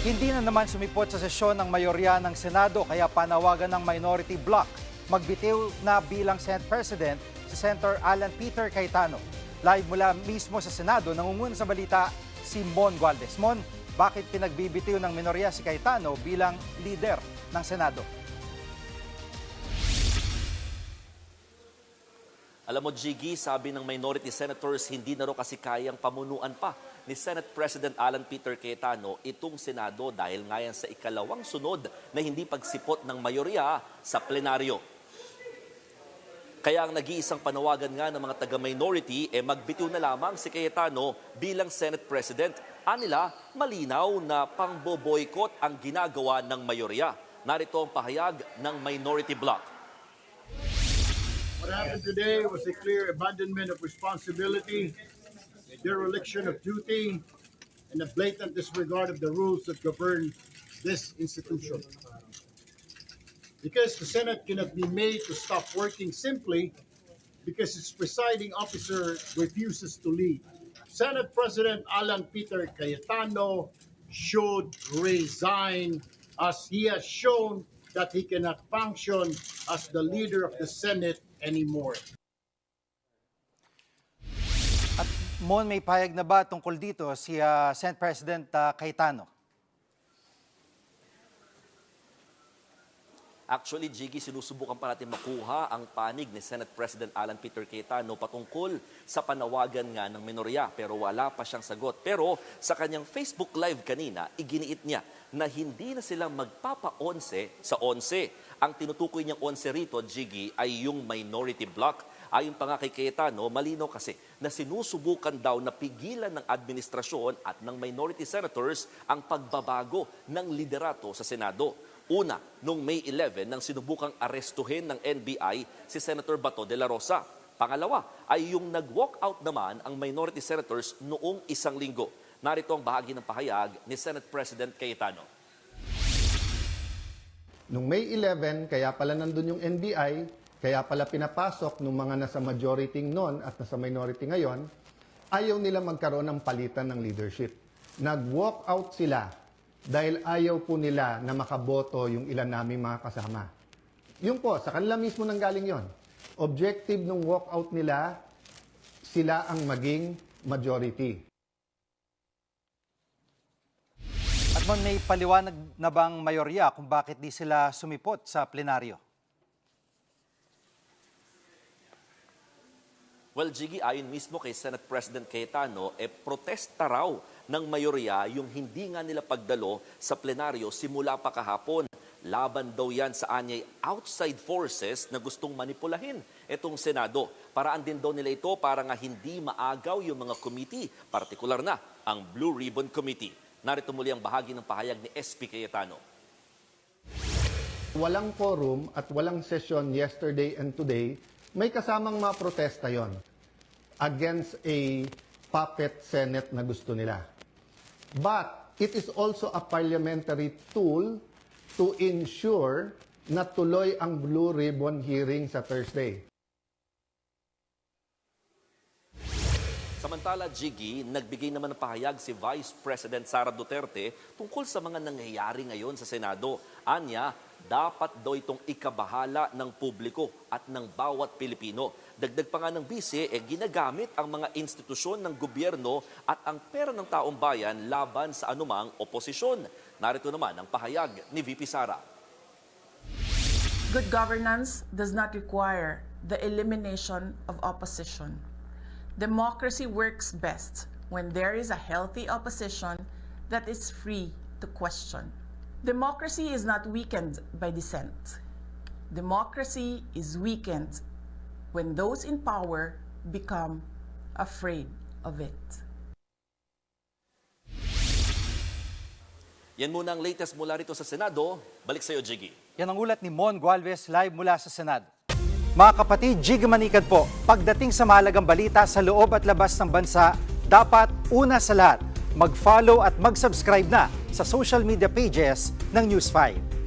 Hindi na naman sumipot sa sesyon ng mayorya ng Senado kaya panawagan ng minority bloc. Magbitiw na bilang Senate President si Senator Alan Peter Cayetano. Live mula mismo sa Senado, nangunguna sa balita si Mon Gualvez. Mon, bakit pinagbibitiw ng minorya si Cayetano bilang leader ng Senado? Alam mo, Jiggy, sabi ng minority senators, hindi na raw kasi kayang pamunuan pa ni Senate President Alan Peter Cayetano itong Senado dahil nga yan sa ikalawang sunod na hindi pagsipot ng mayorya sa plenaryo. Kaya ang nag-iisang panawagan nga ng mga taga-minority magbitiw na lamang si Cayetano bilang Senate President. Anila, malinaw na pangboboykot ang ginagawa ng mayorya. Narito ang pahayag ng minority bloc. What happened today was a clear abandonment of responsibility, a dereliction of duty, and a blatant disregard of the rules that govern this institution. Because the Senate cannot be made to stop working simply because its presiding officer refuses to lead. Senate President Alan Peter Cayetano should resign as he has shown that he cannot function as the leader of the Senate anymore. At Mon, may pahayag na ba tungkol dito si Senate President Cayetano? Actually, Jiggy, sinusubukan pa natin makuha ang panig ni Senate President Alan Peter Cayetano patungkol sa panawagan nga ng minorya pero wala pa siyang sagot. Pero sa kanyang Facebook Live kanina, iginiit niya na hindi na sila magpapa-11 sa 11. Ang tinutukoy niyang 11 rito, Jiggy, ay yung minority bloc. Ayon pa nga kay Cayetano, malino kasi na sinusubukan daw na pigilan ng administrasyon at ng minority senators ang pagbabago ng liderato sa Senado. Una, noong May 11 nang sinubukang arestuhin ng NBI si Senator Bato de la Rosa. Pangalawa ay yung nag-walk out naman ang minority senators noong isang linggo. Narito ang bahagi ng pahayag ni Senate President Cayetano. Noong May 11, kaya pala nandun yung NBI, kaya pala pinapasok ng mga nasa majority noon at nasa minority ngayon, ayaw nila magkaroon ng palitan ng leadership. Nag-walk out sila dahil ayaw po nila na makaboto yung ilan naming mga kasama. Yun po, sa kanila mismo nanggaling yon. Objective ng walkout nila, sila ang maging majority. At Mon, may paliwanag na bang mayorya kung bakit di sila sumipot sa plenaryo? Well, Jiggy, ayon mismo kay Senate President Cayetano, protesta raw ng mayorya yung hindi nga nila pagdalo sa plenaryo simula pa kahapon. Laban daw yan sa anyay outside forces na gustong manipulahin itong Senado. Paraan din daw nila ito para nga hindi maagaw yung mga committee, partikular na ang Blue Ribbon Committee. Narito muli ang bahagi ng pahayag ni SP Cayetano. Walang quorum at walang session yesterday and today, may kasamang mga protesta yon against a puppet Senate na gusto nila. But it is also a parliamentary tool to ensure na tuloy ang Blue Ribbon hearing sa Thursday. Samantala, Jiggy, nagbigay naman ng pahayag si Vice President Sara Duterte tungkol sa mga nangyayari ngayon sa Senado. Anya, dapat daw itong ikabahala ng publiko at ng bawat Pilipino. Dagdag pa nga ng bise, ginagamit ang mga institusyon ng gobyerno at ang pera ng taong bayan laban sa anumang oposisyon. Narito naman ang pahayag ni VP Sara. Good governance does not require the elimination of opposition. Democracy works best when there is a healthy opposition that is free to question. Democracy is not weakened by dissent. Democracy is weakened when those in power become afraid of it. Yan muna ang latest mula rito sa Senado. Balik sa iyo, Jiggy. Yan ang ulat ni Mon Gualvez live mula sa Senado. Mga kapatid, Jiggy Manikad po, pagdating sa mahalagang balita sa loob at labas ng bansa, dapat una sa lahat, mag-follow at mag-subscribe na sa social media pages ng News 5.